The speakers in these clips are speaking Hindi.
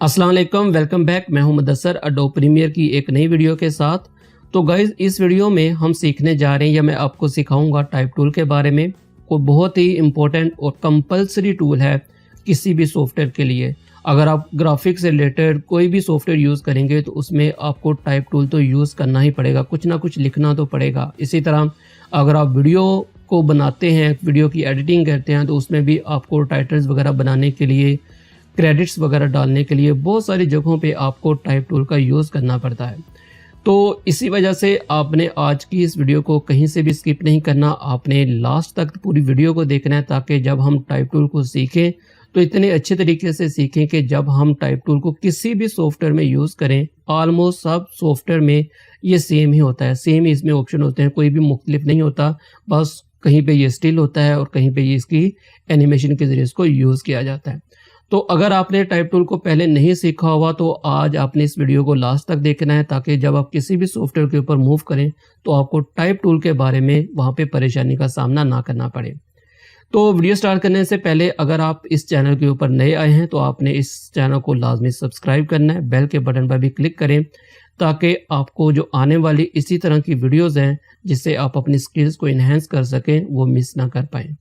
अस्सलाम वालेकुम, वेलकम बैक। मैं हूं मुदस्सर अडोब प्रीमियर की एक नई वीडियो के साथ। तो गाइज इस वीडियो में हम सीखने जा रहे हैं या मैं आपको सिखाऊंगा टाइप टूल के बारे में। वो बहुत ही इम्पोर्टेंट और कंपलसरी टूल है किसी भी सॉफ्टवेयर के लिए। अगर आप ग्राफिक्स से रिलेटेड कोई भी सॉफ्टवेयर यूज़ करेंगे तो उसमें आपको टाइप टूल तो यूज़ करना ही पड़ेगा, कुछ ना कुछ लिखना तो पड़ेगा। इसी तरह अगर आप वीडियो को बनाते हैं, वीडियो की एडिटिंग करते हैं, तो उसमें भी आपको टाइटल्स वगैरह बनाने के लिए, क्रेडिट्स वगैरह डालने के लिए बहुत सारी जगहों पे आपको टाइप टूल का यूज़ करना पड़ता है। तो इसी वजह से आपने आज की इस वीडियो को कहीं से भी स्किप नहीं करना, आपने लास्ट तक पूरी वीडियो को देखना है, ताकि जब हम टाइप टूल को सीखें तो इतने अच्छे तरीके से सीखें कि जब हम टाइप टूल को किसी भी सॉफ्टवेयर में यूज़ करें, ऑलमोस्ट सब सॉफ्टवेयर में ये सेम ही होता है, सेम ही इसमें ऑप्शन होते हैं, कोई भी मुख्तलिफ नहीं होता। बस कहीं पे ये स्टिल होता है और कहीं पे ये इसकी एनिमेशन के ज़रिए इसको यूज़ किया जाता है। तो अगर आपने टाइप टूल को पहले नहीं सीखा हुआ तो आज आपने इस वीडियो को लास्ट तक देखना है, ताकि जब आप किसी भी सॉफ्टवेयर के ऊपर मूव करें तो आपको टाइप टूल के बारे में वहाँ पे परेशानी का सामना ना करना पड़े। तो वीडियो स्टार्ट करने से पहले अगर आप इस चैनल के ऊपर नए आए हैं तो आपने इस चैनल को लाजमी सब्सक्राइब करना है, बेल के बटन पर भी क्लिक करें, ताकि आपको जो आने वाली इसी तरह की वीडियोज़ हैं जिससे आप अपनी स्किल्स को इन्हेंस कर सकें वो मिस ना कर पाएँ।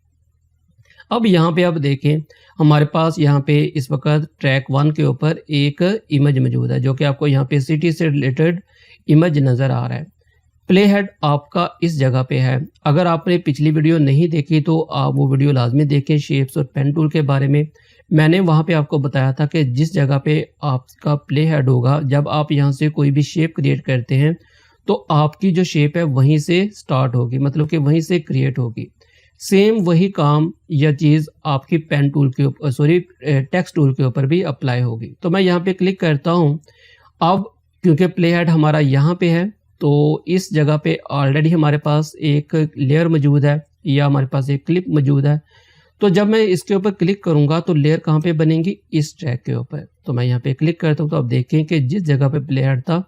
अब यहाँ पे आप देखें, हमारे पास यहाँ पे इस वक्त ट्रैक 1 के ऊपर एक इमेज मौजूद है, जो कि आपको यहाँ पे सिटी से रिलेटेड इमेज नज़र आ रहा है। प्ले हेड आपका इस जगह पे है। अगर आपने पिछली वीडियो नहीं देखी तो आप वो वीडियो लाजमी देखें शेप्स और पेन टूल के बारे में। मैंने वहाँ पे आपको बताया था कि जिस जगह पे आपका प्ले हेड होगा, जब आप यहाँ से कोई भी शेप क्रिएट करते हैं तो आपकी जो शेप है वहीं से स्टार्ट होगी, मतलब कि वहीं से क्रिएट होगी। सेम वही काम या चीज़ आपकी पेन टूल के ऊपर टेक्स्ट टूल के ऊपर भी अप्लाई होगी। तो मैं यहाँ पे क्लिक करता हूँ। अब क्योंकि प्ले हेड हमारा यहाँ पे है तो इस जगह पे ऑलरेडी हमारे पास एक लेयर मौजूद है या हमारे पास एक क्लिप मौजूद है। तो जब मैं इसके ऊपर क्लिक करूँगा तो लेयर कहाँ पे बनेगी, इस ट्रैक के ऊपर। तो मैं यहाँ पे क्लिक करता हूँ तो आप देखें कि जिस जगह पे प्ले हेड था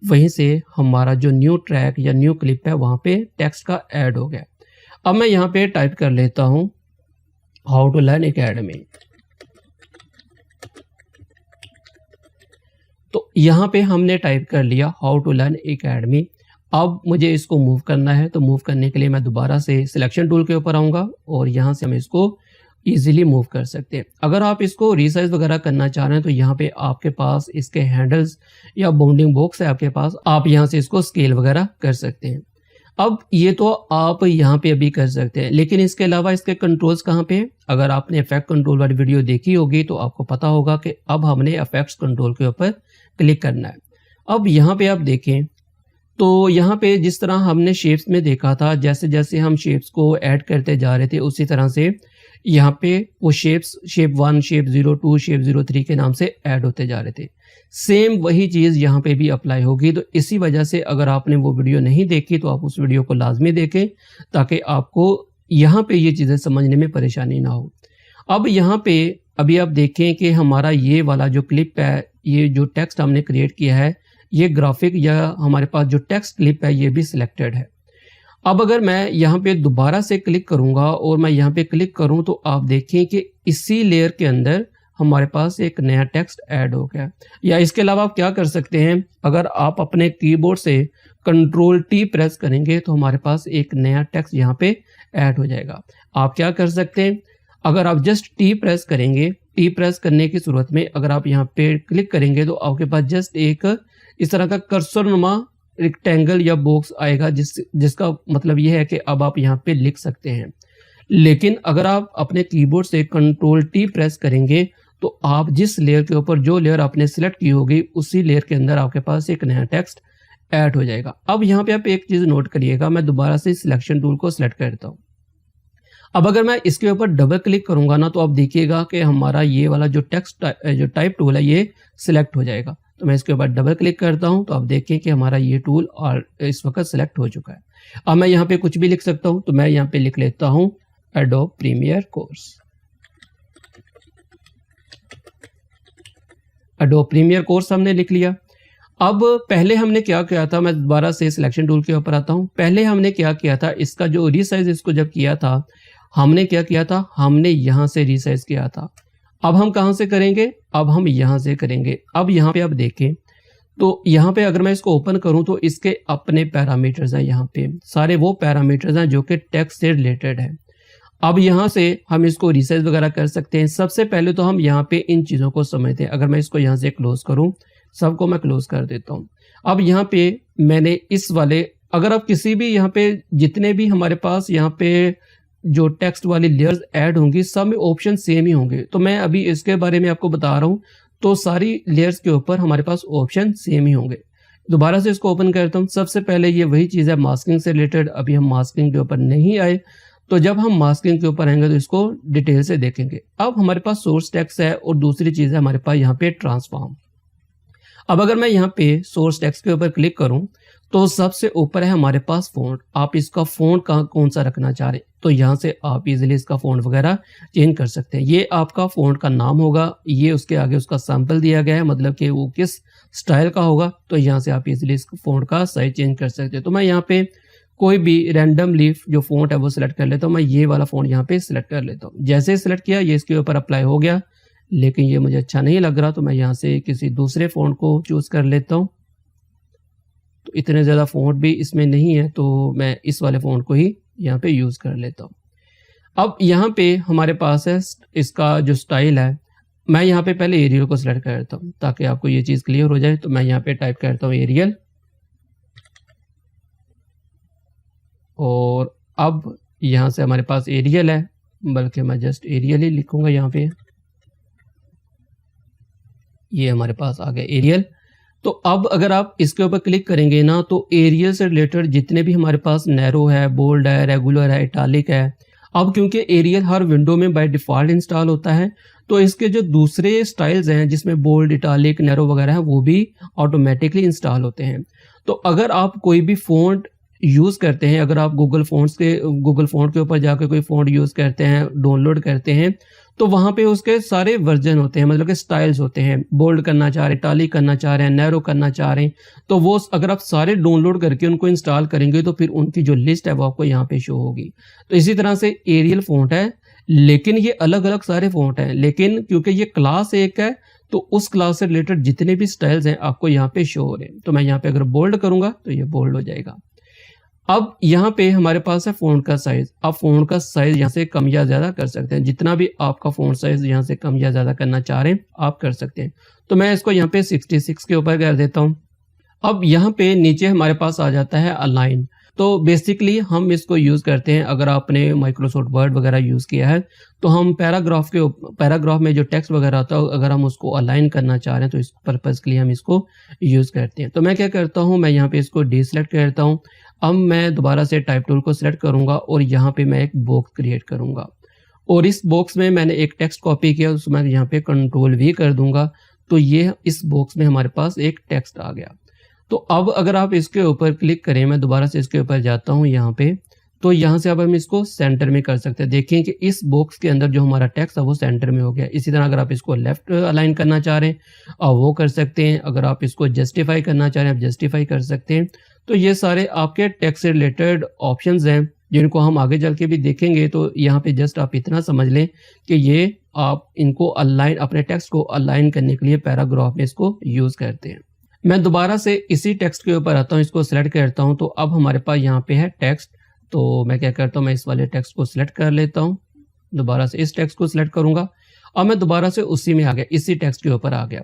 वहीं से हमारा जो न्यू ट्रैक या न्यू क्लिप है वहाँ पे टेक्स्ट का ऐड हो गया। अब मैं यहाँ पे टाइप कर लेता हूँ हाउ टू लर्न एकेडमी। तो यहाँ पे हमने टाइप कर लिया हाउ टू लर्न एकेडमी। अब मुझे इसको मूव करना है, तो मूव करने के लिए मैं दोबारा से सिलेक्शन टूल के ऊपर आऊँगा और यहाँ से हम इसको इजीली मूव कर सकते हैं। अगर आप इसको रीसाइज वगैरह करना चाह रहे हैं तो यहाँ पे आपके पास इसके हैंडल्स या बाउंडिंग बॉक्स है आपके पास, आप यहाँ से इसको स्केल वगैरह कर सकते हैं। अब ये तो आप यहाँ पे अभी कर सकते हैं, लेकिन इसके अलावा इसके कंट्रोल्स कहाँ पे हैं? अगर आपने इफेक्ट कंट्रोल वाली वीडियो देखी होगी तो आपको पता होगा कि अब हमने इफेक्ट्स कंट्रोल के ऊपर क्लिक करना है। अब यहाँ पे आप देखें तो यहाँ पे जिस तरह हमने शेप्स में देखा था, जैसे जैसे हम शेप्स को ऐड करते जा रहे थे उसी तरह से यहाँ पे वो शेप्स शेप 1, शेप 02, शेप 03 के नाम से ऐड होते जा रहे थे। सेम वही चीज़ यहाँ पे भी अप्लाई होगी। तो इसी वजह से अगर आपने वो वीडियो नहीं देखी तो आप उस वीडियो को लाजमी देखें, ताकि आपको यहाँ पे ये चीज़ें समझने में परेशानी ना हो। अब यहाँ पे अभी आप देखें कि हमारा ये वाला जो क्लिप है, ये जो टेक्स्ट हमने क्रिएट किया है, ये ग्राफिक या हमारे पास जो टेक्स्ट क्लिप है ये भी सिलेक्टेड है। अब अगर मैं यहाँ पे दोबारा से क्लिक करूँगा और मैं यहाँ पे क्लिक करूँ तो आप देखें कि इसी लेयर के अंदर हमारे पास एक नया टेक्स्ट ऐड हो गया। या इसके अलावा आप क्या कर सकते हैं, अगर आप अपने कीबोर्ड से कंट्रोल टी प्रेस करेंगे तो हमारे पास एक नया टेक्स्ट यहाँ पे ऐड हो जाएगा। आप क्या कर सकते हैं, अगर आप जस्ट टी प्रेस करेंगे, टी प्रेस करने की सूरत में अगर आप यहाँ पे क्लिक करेंगे तो आपके पास जस्ट एक इस तरह का कर्सर नुमा रेक्टेंगल या बॉक्स आएगा, जिसका मतलब ये है कि अब आप यहाँ पे लिख सकते हैं। लेकिन अगर आप अपने कीबोर्ड से कंट्रोल टी प्रेस करेंगे तो आप जिस लेयर के ऊपर जो लेयर आपने सिलेक्ट की होगी उसी लेयर के अंदर आपके पास एक नया टेक्स्ट ऐड हो जाएगा। अब यहाँ पे आप एक चीज़ नोट करिएगा, मैं दोबारा से सिलेक्शन टूल को सिलेक्ट करता हूँ। अब अगर मैं इसके ऊपर डबल क्लिक करूँगा ना तो आप देखिएगा कि हमारा ये वाला जो टेक्स्ट जो टाइप टूल है ये सिलेक्ट हो जाएगा। तो मैं इसके ऊपर डबल क्लिक करता हूँ तो आप देखें कि हमारा ये टूल और इस वक्त सिलेक्ट हो चुका है। अब मैं यहाँ पे कुछ भी लिख सकता हूँ, तो मैं यहाँ पे लिख लेता हूँ Adobe Premiere course. Adobe Premiere course हमने लिख लिया। अब पहले हमने क्या किया था, मैं दोबारा से सिलेक्शन टूल के ऊपर आता हूँ। पहले हमने क्या किया था, इसका जो रीसाइज इसको जब किया था हमने क्या किया था, हमने यहाँ से रीसाइज किया था। अब हम कहाँ से करेंगे, अब हम यहाँ से करेंगे। अब यहाँ पे आप देखें तो यहाँ पे अगर मैं इसको ओपन करूँ तो इसके अपने पैरामीटर्स हैं, यहाँ पे सारे वो पैरामीटर्स हैं जो कि टेक्स्ट से रिलेटेड है। अब यहाँ से हम इसको रिसाइज वगैरह कर सकते हैं। सबसे पहले तो हम यहाँ पे इन चीज़ों को समझते हैं। अगर मैं इसको यहाँ से क्लोज करूँ, सबको मैं क्लोज कर देता हूँ। अब यहाँ पे मैंने इस वाले, अगर आप किसी भी यहाँ पे जितने भी हमारे पास यहाँ पे जो टेक्स्ट वाली लेयर्स ऐड होंगी सब में ऑप्शन सेम ही होंगे। तो मैं अभी इसके बारे में आपको बता रहा हूँ, तो सारी लेयर्स के ऊपर हमारे पास ऑप्शन सेम ही होंगे। दोबारा से इसको ओपन करता हूँ। सबसे पहले ये वही चीज़ है मास्किंग से रिलेटेड, अभी हम मास्किंग के ऊपर नहीं आए, तो जब हम मास्किंग के ऊपर आएंगे तो इसको डिटेल से देखेंगे। अब हमारे पास सोर्स टेक्स्ट है और दूसरी चीज़ है हमारे पास यहाँ पे ट्रांसफॉर्म। अब अगर मैं यहाँ पे सोर्स टेक्स्ट के ऊपर क्लिक करूँ तो सबसे ऊपर है हमारे पास फ़ॉन्ट। आप इसका फ़ॉन्ट कौन सा रखना चाह रहे हैं, तो यहाँ से आप इजीली इसका फ़ॉन्ट वगैरह चेंज कर सकते हैं। ये आपका फ़ॉन्ट का नाम होगा, ये उसके आगे उसका सैंपल दिया गया है, मतलब कि वो किस स्टाइल का होगा। तो यहाँ से आप इजीली इस फ़ॉन्ट का साइज चेंज कर सकते हैं। तो मैं यहाँ पे कोई भी रैंडमली जो फ़ॉन्ट है वो सिलेक्ट कर लेता हूँ। मैं ये वाला फ़ॉन्ट यहाँ पे सिलेक्ट कर लेता हूँ। जैसे ही सिलेक्ट किया ये इसके ऊपर अप्लाई हो गया, लेकिन ये मुझे अच्छा नहीं लग रहा, तो मैं यहाँ से किसी दूसरे फ़ॉन्ट को चूज़ कर लेता हूँ। तो इतने ज़्यादा फ़ॉन्ट भी इसमें नहीं है, तो मैं इस वाले फ़ॉन्ट को ही यहाँ पे यूज़ कर लेता हूँ। अब यहाँ पे हमारे पास है इसका जो स्टाइल है, मैं यहाँ पे पहले एरियल को सिलेक्ट करता हूँ ताकि आपको ये चीज़ क्लियर हो जाए। तो मैं यहाँ पे टाइप करता हूँ एरियल, और अब यहाँ से हमारे पास एरियल है, बल्कि मैं जस्ट एरियल ही लिखूँगा यहाँ पे। ये हमारे पास आ गया एरियल। तो अब अगर आप इसके ऊपर क्लिक करेंगे ना, तो एरियल से रिलेटेड जितने भी हमारे पास नैरो है, बोल्ड है, रेगुलर है, इटालिक है, अब क्योंकि एरियल हर विंडो में बाय डिफ़ॉल्ट इंस्टॉल होता है, तो इसके जो दूसरे स्टाइल्स हैं जिसमें बोल्ड, इटालिक, नैरो वगैरह है, वो भी ऑटोमेटिकली इंस्टॉल होते हैं। तो अगर आप कोई भी फ़ॉन्ट यूज़ करते हैं, अगर आप गूगल फ़ॉन्ट के ऊपर जाकर कोई फ़ॉन्ट यूज़ करते हैं, डाउनलोड करते हैं, तो वहाँ पे उसके सारे वर्जन होते हैं, मतलब कि स्टाइल्स होते हैं। बोल्ड करना चाह रहे हैं, इटालिक करना चाह रहे हैं, नैरो करना चाह रहे हैं, तो वो अगर आप सारे डाउनलोड करके उनको इंस्टॉल करेंगे तो फिर उनकी जो लिस्ट है वो आपको यहाँ पे शो होगी। तो इसी तरह से एरियल फ़ॉन्ट है, लेकिन ये अलग-अलग सारे फ़ॉन्ट हैं, लेकिन क्योंकि ये क्लास एक है तो उस क्लास से रिलेटेड जितने भी स्टाइल्स हैं आपको यहाँ पे शो हो रहे हैं। तो मैं यहाँ पे अगर बोल्ड करूँगा तो ये बोल्ड हो जाएगा। अब यहाँ पे हमारे पास है फ़ॉन्ट का साइज़। आप फ़ॉन्ट का साइज़ यहाँ से कम या ज़्यादा कर सकते हैं। जितना भी आपका फ़ॉन्ट साइज़ यहाँ से कम या ज़्यादा करना चाह रहे हैं, आप कर सकते हैं। तो मैं इसको यहाँ पे 66 के ऊपर कर देता हूँ। अब यहाँ पे नीचे हमारे पास आ जाता है अलाइन। तो बेसिकली हम इसको यूज़ करते हैं, अगर आपने माइक्रोसॉफ्ट वर्ड वगैरह यूज़ किया है, तो हम पैराग्राफ में जो टेक्स्ट वगैरह होता है, अगर हम उसको अलाइन करना चाह रहे हैं तो इस पर्पज़ के लिए हम इसको यूज़ करते हैं। तो मैं क्या करता हूँ, मैं यहाँ पे इसको डीसेलेक्ट करता हूँ। अब मैं दोबारा से टाइप टूल को सिलेक्ट करूँगा और यहाँ पे मैं एक बॉक्स क्रिएट करूँगा, और इस बॉक्स में मैंने एक टेक्स्ट कॉपी किया, उसमें यहाँ पे कंट्रोल वी कर दूंगा, तो ये इस बॉक्स में हमारे पास एक टेक्स्ट आ गया। तो अब अगर आप इसके ऊपर क्लिक करें, मैं दोबारा से इसके ऊपर जाता हूँ यहाँ पे, तो यहाँ से अब हम इसको सेंटर में कर सकते हैं। देखें कि इस बॉक्स के अंदर जो हमारा टेक्स्ट है वो सेंटर में हो गया। इसी तरह अगर आप इसको लेफ्ट अलाइन करना चाह रहे हैं और वो कर सकते हैं। अगर आप इसको जस्टिफाई करना चाह रहे हैं, आप जस्टिफाई कर सकते हैं। तो ये सारे आपके टेक्स्ट से रिलेटेड ऑप्शंस हैं जिनको हम आगे चल के भी देखेंगे। तो यहाँ पे जस्ट आप इतना समझ लें कि ये आप इनको अलाइन, अपने टेक्स्ट को अलाइन करने के लिए पैराग्राफ में इसको यूज़ करते हैं। मैं दोबारा से इसी टेक्स्ट के ऊपर आता हूँ, इसको सिलेक्ट करता हूँ, तो अब हमारे पास यहाँ पे है टेक्स्ट। तो मैं क्या करता हूँ, मैं इस वाले टेक्स्ट को सिलेक्ट कर लेता हूँ, दोबारा से इस टेक्स्ट को सिलेक्ट करूँगा और मैं दोबारा से उसी में आ गया, इसी टेक्स्ट के ऊपर आ गया।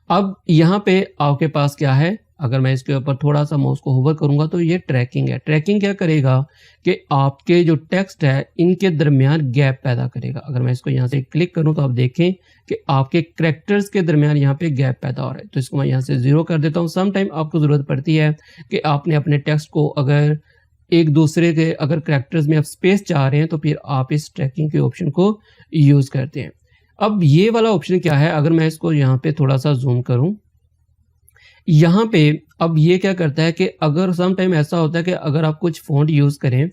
अब यहाँ पे आपके पास क्या है, अगर मैं इसके ऊपर थोड़ा सा माउस को होवर करूँगा तो ये ट्रैकिंग है। ट्रैकिंग क्या करेगा कि आपके जो टेक्स्ट है इनके दरमियान गैप पैदा करेगा। अगर मैं इसको यहाँ से क्लिक करूँ तो आप देखें कि आपके कैरेक्टर्स के दरमियान यहाँ पे गैप पैदा हो रहा है। तो इसको मैं यहाँ से 0 कर देता हूँ। सम टाइम आपको ज़रूरत पड़ती है कि आपने अपने टेक्स्ट को अगर एक दूसरे के अगर कैरेक्टर्स में आप स्पेस चाह रहे हैं तो फिर आप इस ट्रैकिंग के ऑप्शन को यूज़ करते हैं। अब ये वाला ऑप्शन क्या है, अगर मैं इसको यहाँ पे थोड़ा सा जूम करूँ, यहाँ पे अब ये क्या करता है कि अगर सम टाइम ऐसा होता है कि अगर आप कुछ फ़ॉन्ट यूज़ करें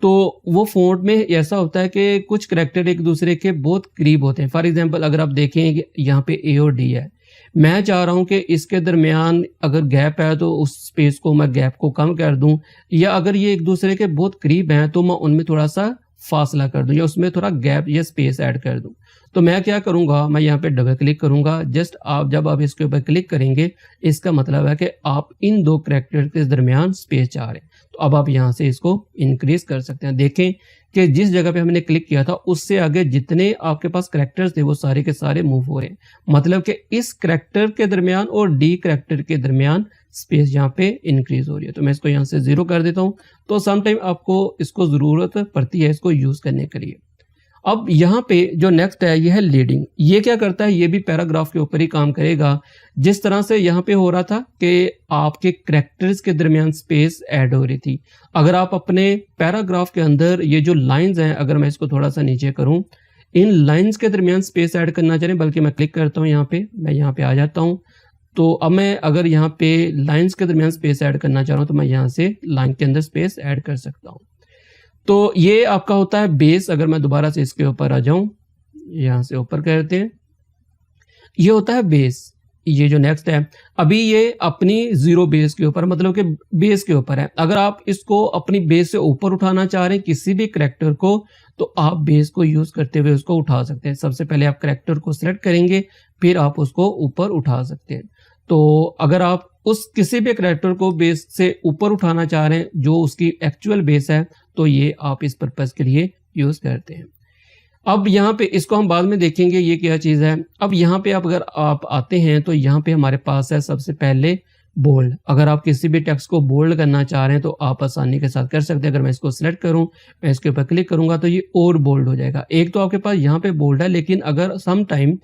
तो वो फ़ॉन्ट में ऐसा होता है कि कुछ करैक्टर एक दूसरे के बहुत करीब होते हैं। फॉर एग्जांपल अगर आप देखें कि यहाँ पे ए और डी है, मैं चाह रहा हूँ कि इसके दरमियान अगर गैप है तो उस स्पेस को मैं गैप को कम कर दूँ, या अगर ये एक दूसरे के बहुत करीब हैं तो मैं उनमें थोड़ा सा फासला कर दूं या उसमें थोड़ा गैप या स्पेस ऐड कर दूं। तो मैं क्या करूंगा, मैं यहाँ पे डबल क्लिक करूंगा। जस्ट जब आप इसके ऊपर क्लिक करेंगे, इसका मतलब है कि आप इन दो कैरेक्टर के दरमियान स्पेस चाह रहे हैं। तो अब आप यहाँ से इसको इंक्रीज कर सकते हैं। देखें कि जिस जगह पे हमने क्लिक किया था उससे आगे जितने आपके पास कैरेक्टर्स थे वो सारे के सारे मूव हो रहे हैं। मतलब कि इस कैरेक्टर के दरमियान और डी कैरेक्टर के दरमियान स्पेस यहाँ पे इंक्रीज हो रही है। तो मैं इसको यहाँ से 0 कर देता हूँ। तो समटाइम आपको इसको ज़रूरत पड़ती है इसको यूज़ करने के लिए। अब यहाँ पे जो नेक्स्ट है ये है लीडिंग। ये क्या करता है, ये भी पैराग्राफ के ऊपर ही काम करेगा। जिस तरह से यहाँ पे हो रहा था कि आपके कैरेक्टर्स के दरमियान स्पेस ऐड हो रही थी, अगर आप अपने पैराग्राफ के अंदर ये जो लाइंस हैं, अगर मैं इसको थोड़ा सा नीचे करूँ, इन लाइंस के दरमियान स्पेस ऐड करना चाह रहे हैं, बल्कि मैं क्लिक करता हूँ यहाँ पे, मैं यहाँ पे आ जाता हूँ। तो अब मैं अगर यहाँ पे लाइंस के दरमियान स्पेस ऐड करना चाह रहा हूँ तो मैं यहाँ से लाइन के अंदर स्पेस ऐड कर सकता हूँ। तो ये आपका होता है बेस। अगर मैं दोबारा से इसके ऊपर आ जाऊं, यहाँ से ऊपर करते हैं, ये होता है बेस। ये जो नेक्स्ट है, अभी ये अपनी 0 बेस के ऊपर, मतलब कि बेस के ऊपर है। अगर आप इसको अपनी बेस से ऊपर उठाना चाह रहे हैं किसी भी कैरेक्टर को, तो आप बेस को यूज करते हुए उसको उठा सकते हैं। सबसे पहले आप कैरेक्टर को सिलेक्ट करेंगे, फिर आप उसको ऊपर उठा सकते हैं। तो अगर आप उस किसी भी कैरेक्टर को बेस से ऊपर उठाना चाह रहे हैं जो उसकी एक्चुअल बेस है, तो ये आप इस पर्पस के लिए यूज करते हैं। अब यहाँ पे इसको हम बाद में देखेंगे ये क्या चीज़ है। अब यहाँ पे अगर आप आते हैं तो यहाँ पे हमारे पास है सबसे पहले बोल्ड। अगर आप किसी भी टेक्स्ट को बोल्ड करना चाह रहे हैं तो आप आसानी के साथ कर सकते हैं। अगर मैं इसको सिलेक्ट करूं, मैं इसके ऊपर क्लिक करूंगा तो ये और बोल्ड हो जाएगा। एक तो आपके पास यहाँ पे बोल्ड है, लेकिन अगर सम टाइम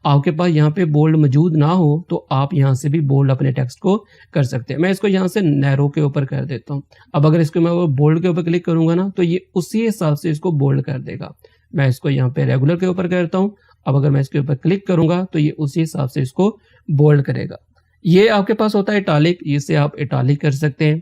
आपके पास यहाँ पे बोल्ड मौजूद ना हो तो आप यहाँ से भी बोल्ड अपने टेक्स्ट को कर सकते हैं। मैं इसको यहाँ से नैरो के ऊपर कर देता हूँ। अब अगर इसको मैं बोल्ड के ऊपर क्लिक करूंगा ना, तो ये उसी हिसाब से इसको बोल्ड कर देगा। मैं इसको यहाँ पे रेगुलर के ऊपर करता हूँ। अब अगर मैं इसके ऊपर क्लिक करूंगा तो ये उसी हिसाब से इसको बोल्ड करेगा। ये आपके पास होता है इटालिक, इससे आप इटालिक कर सकते हैं।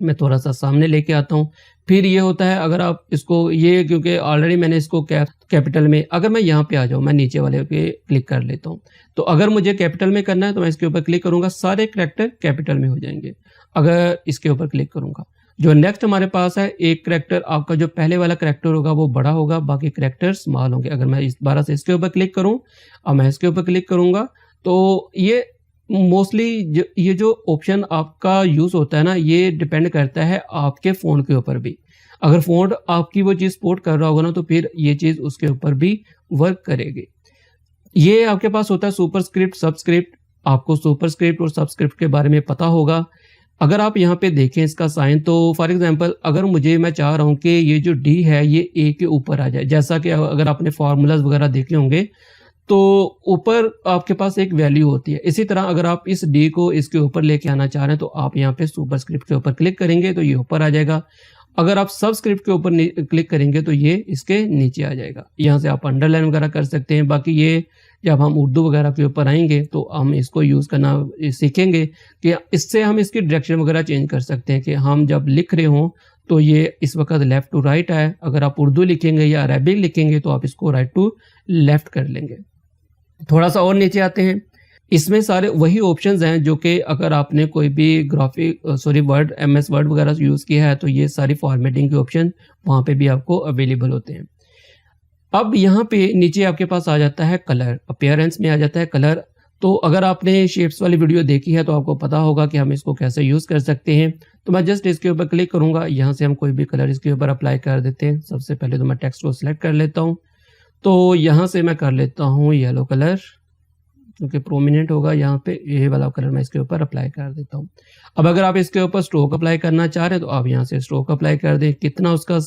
मैं थोड़ा सा सामने लेके आता हूँ। फिर ये होता है अगर आप इसको, ये क्योंकि ऑलरेडी मैंने इसको कैपिटल में, अगर मैं यहाँ पे आ जाऊँ, मैं नीचे वाले पे क्लिक कर लेता हूँ। तो अगर मुझे कैपिटल में करना है तो मैं इसके ऊपर क्लिक करूंगा, सारे कैरेक्टर कैपिटल में हो जाएंगे। अगर इसके ऊपर क्लिक करूंगा, जो नेक्स्ट हमारे पास है, एक कैरेक्टर आपका जो पहले वाला कैरेक्टर होगा वो बड़ा होगा, बाकी कैरेक्टर स्मॉल होंगे। अगर मैं इस बार से इसके ऊपर क्लिक करूं, अब मैं इसके ऊपर क्लिक करूंगा तो ये मोस्टली ये जो ऑप्शन आपका यूज होता है ना, ये डिपेंड करता है आपके फ़ोन के ऊपर भी। अगर फ़ोन आपकी वो चीज़ सपोर्ट कर रहा होगा ना, तो फिर ये चीज़ उसके ऊपर भी वर्क करेगी। ये आपके पास होता है सुपरस्क्रिप्ट, सबस्क्रिप्ट। आपको सुपरस्क्रिप्ट और सबस्क्रिप्ट के बारे में पता होगा। अगर आप यहाँ पे देखें इसका साइन, तो फॉर एग्जांपल अगर मैं चाह रहा हूँ कि ये जो डी है ये ए के ऊपर आ जाए, जैसा कि अगर आपने फार्मूलाज वगैरह देखे होंगे तो ऊपर आपके पास एक वैल्यू होती है। इसी तरह अगर आप इस डी को इसके ऊपर लेके आना चाह रहे हैं तो आप यहाँ पे सुपरस्क्रिप्ट के ऊपर क्लिक करेंगे तो ये ऊपर आ जाएगा। अगर आप सबस्क्रिप्ट के ऊपर क्लिक करेंगे तो ये इसके नीचे आ जाएगा। यहाँ से आप अंडरलाइन वगैरह कर सकते हैं। बाकी ये जब हम उर्दू वगैरह के ऊपर आएंगे तो हम इसको यूज़ करना सीखेंगे कि इससे हम इसकी डायरेक्शन वगैरह चेंज कर सकते हैं कि हम जब लिख रहे हों तो ये इस वक्त लेफ़्ट टू राइट है। अगर आप उर्दू लिखेंगे या अरबिक लिखेंगे तो आप इसको राइट टू लेफ़्ट कर लेंगे। थोड़ा सा और नीचे आते हैं, इसमें सारे वही ऑप्शंस हैं जो कि अगर आपने कोई भी वर्ड MS वर्ड वगैरह यूज़ किया है तो ये सारी फॉर्मेटिंग के ऑप्शन वहाँ पे भी आपको अवेलेबल होते हैं। अब यहाँ पे नीचे आपके पास आ जाता है कलर, अपीयरेंस में आ जाता है कलर। तो अगर आपने शेप्स वाली वीडियो देखी है तो आपको पता होगा कि हम इसको कैसे यूज़ कर सकते हैं। तो मैं जस्ट इसके ऊपर क्लिक करूँगा, यहाँ से हम कोई भी कलर इसके ऊपर अप्लाई कर देते हैं। सबसे पहले तो मैं टेक्स्ट को सिलेक्ट कर लेता हूँ। तो यहाँ से मैं कर लेता हूँ येलो कलर, क्योंकि प्रोमिनेंट होगा यहाँ पे, ये वाला कलर मैं इसके ऊपर अप्लाई कर देता हूँ। अब अगर आप इसके ऊपर स्ट्रोक अप्लाई करना चाह रहे हैं तो आप यहाँ से स्ट्रोक अप्लाई कर दें। कितना उसका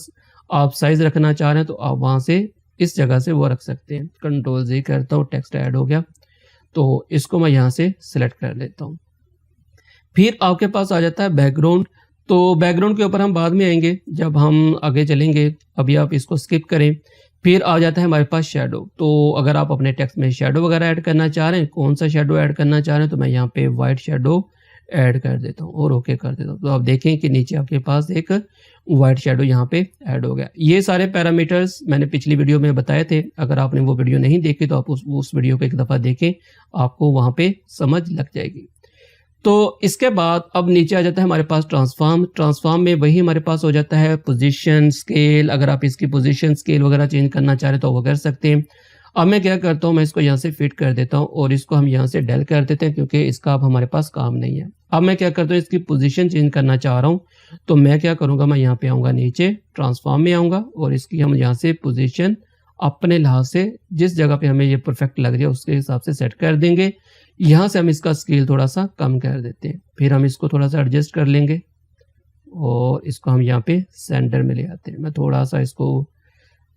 आप साइज़ रखना चाह रहे हैं तो आप वहाँ से इस जगह से वो रख सकते हैं। कंट्रोल Z करता हूँ, टेक्स्ट ऐड हो गया। तो इसको मैं यहाँ से सिलेक्ट कर लेता हूँ। फिर आपके पास आ जाता है बैकग्राउंड। तो बैकग्राउंड के ऊपर हम बाद में आएंगे जब हम आगे चलेंगे, अभी आप इसको स्किप करें। फिर आ जाता है हमारे पास शेडो। तो अगर आप अपने टेक्स्ट में शेडो वगैरह ऐड करना चाह रहे हैं, कौन सा शेडो ऐड करना चाह रहे हैं, तो मैं यहाँ पे वाइट शेडो ऐड कर देता हूँ और ओके कर देता हूँ। तो आप देखें कि नीचे आपके पास एक वाइट शेडो यहाँ पे ऐड हो गया। ये सारे पैरामीटर्स मैंने पिछली वीडियो में बताए थे। अगर आपने वो वीडियो नहीं देखी तो आप उस वीडियो को एक दफ़ा देखें, आपको वहाँ पे समझ लग जाएगी। तो इसके बाद अब नीचे आ जाता है हमारे पास ट्रांसफॉर्म में वही हमारे पास हो जाता है पोजीशन स्केल। अगर आप इसकी पोजीशन स्केल वगैरह चेंज करना चाह रहे तो वो कर सकते हैं। अब मैं क्या करता हूँ, मैं इसको यहाँ से फिट कर देता हूँ और इसको हम यहाँ से डेल कर देते हैं क्योंकि इसका अब हमारे पास काम नहीं है। अब मैं क्या करता हूँ, इसकी पोजीशन चेंज करना चाह रहा हूँ तो मैं क्या करूँगा, मैं यहाँ पे आऊँगा, नीचे ट्रांसफॉर्म में आऊँगा और इसकी हम यहाँ से पोजीशन अपने लिहाज से जिस जगह पे हमें ये परफेक्ट लग रही है उसके हिसाब से सेट कर देंगे। यहाँ से हम इसका स्केल थोड़ा सा कम कर देते हैं, फिर हम इसको थोड़ा सा एडजस्ट कर लेंगे और इसको हम यहाँ पे सेंटर में ले आते हैं। मैं थोड़ा सा इसको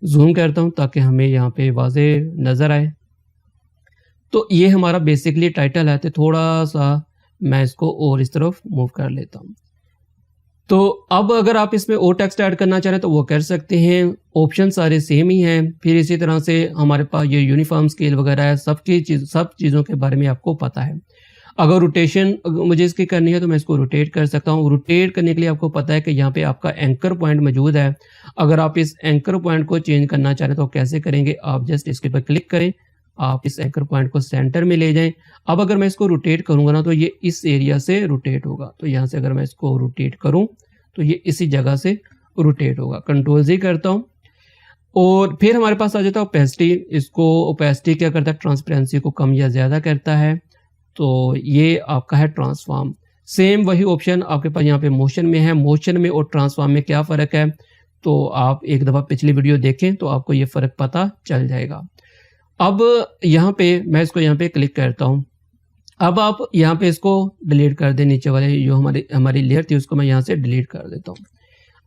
जूम करता हूँ ताकि हमें यहाँ पे वाजे नज़र आए। तो ये हमारा बेसिकली टाइटल है, तो थोड़ा सा मैं इसको और इस तरफ मूव कर लेता हूँ। तो अब अगर आप इसमें और टेक्स्ट ऐड करना चाह रहे हैं तो वो कर सकते हैं, ऑप्शन सारे सेम ही हैं। फिर इसी तरह से हमारे पास ये यूनिफॉर्म स्केल वगैरह है, सब चीज़ों के बारे में आपको पता है। अगर रोटेशन मुझे इसकी करनी है तो मैं इसको रोटेट कर सकता हूँ। रोटेट करने के लिए आपको पता है कि यहाँ पे आपका एंकर पॉइंट मौजूद है। अगर आप इस एंकर पॉइंट को चेंज करना चाह रहे हैं तो कैसे करेंगे, आप जस्ट इसके पर क्लिक करें, आप इस एंकर पॉइंट को सेंटर में ले जाएं। अब अगर मैं इसको रोटेट करूंगा ना तो ये इस एरिया से रोटेट होगा। तो यहाँ से अगर मैं इसको रोटेट करूं तो ये इसी जगह से रोटेट होगा। कंट्रोल जी करता हूं और फिर हमारे पास आ जाता है ओपेसिटी। इसको ओपेसिटी क्या करता है, ट्रांसपेरेंसी को कम या ज़्यादा करता है। तो ये आपका है ट्रांसफॉर्म। सेम वही ऑप्शन आपके पास यहाँ पे मोशन में है। मोशन में और ट्रांसफॉर्म में क्या फ़र्क है, तो आप एक दफ़ा पिछली वीडियो देखें तो आपको ये फ़र्क पता चल जाएगा। अब यहाँ पे मैं इसको यहाँ पे क्लिक करता हूँ। अब आप यहाँ पे इसको डिलीट कर दें, नीचे वाले जो हमारी लेयर थी उसको मैं यहाँ से डिलीट कर देता हूँ।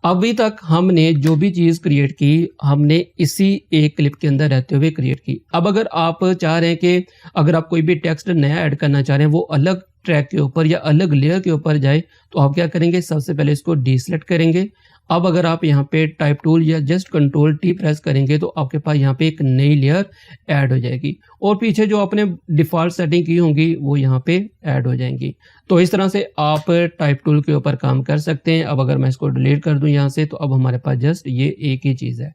अभी तक हमने जो भी चीज़ क्रिएट की हमने इसी एक क्लिप के अंदर रहते हुए क्रिएट की। अब अगर आप चाह रहे हैं कि अगर आप कोई भी टेक्स्ट नया ऐड करना चाह रहे हैं वो अलग ट्रैक के ऊपर या अलग लेयर के ऊपर जाए तो आप क्या करेंगे, सबसे पहले इसको डीसेलेक्ट करेंगे। अब अगर आप यहाँ पे टाइप टूल या जस्ट कंट्रोल टी प्रेस करेंगे तो आपके पास यहाँ पे एक नई लेयर ऐड हो जाएगी और पीछे जो आपने डिफ़ॉल्ट सेटिंग की होंगी वो यहाँ पे ऐड हो जाएंगी। तो इस तरह से आप टाइप टूल के ऊपर काम कर सकते हैं। अब अगर मैं इसको डिलीट कर दूं यहाँ से तो अब हमारे पास जस्ट ये एक ही चीज़ है।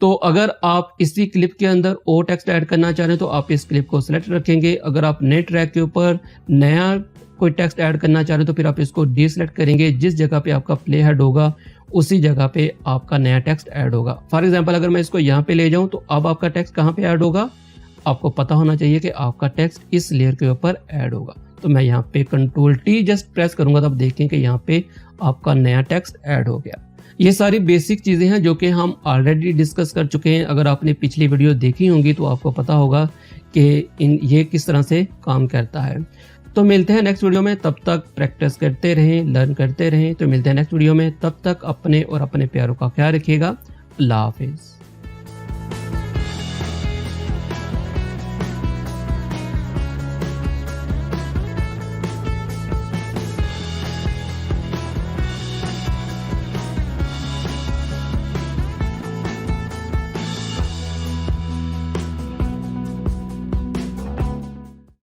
तो अगर आप इसी क्लिप के अंदर और टेक्स्ट ऐड करना चाह रहे हैं तो आप इस क्लिप को सिलेक्ट रखेंगे। अगर आप नए ट्रैक के ऊपर नया कोई टेक्स्ट ऐड करना चाह रहे हैं तो फिर आप इसको डीसेलेक्ट करेंगे। जिस जगह पे आपका प्ले हेड होगा उसी जगह पे आपका नया टेक्स्ट ऐड होगा। फॉर एग्जांपल अगर मैं इसको यहाँ पे ले जाऊँ तो अब आपका टेक्स्ट कहाँ पे ऐड होगा, आपको पता होना चाहिए कि आपका टेक्स्ट इस लेयर के ऊपर ऐड होगा। तो मैं यहाँ पे कंट्रोल टी जस्ट प्रेस करूंगा तो आप देखें कि यहाँ पे आपका नया टेक्स्ट ऐड हो गया। ये सारी बेसिक चीज़ें हैं जो कि हम ऑलरेडी डिस्कस कर चुके हैं। अगर आपने पिछली वीडियो देखी होंगी तो आपको पता होगा कि ये किस तरह से काम करता है। तो मिलते हैं नेक्स्ट वीडियो में, तब तक प्रैक्टिस करते रहें, लर्न करते रहें। तो मिलते हैं नेक्स्ट वीडियो में, तब तक अपने और अपने प्यारों का ख्याल रखिएगा। अल्लाह हाफिज़।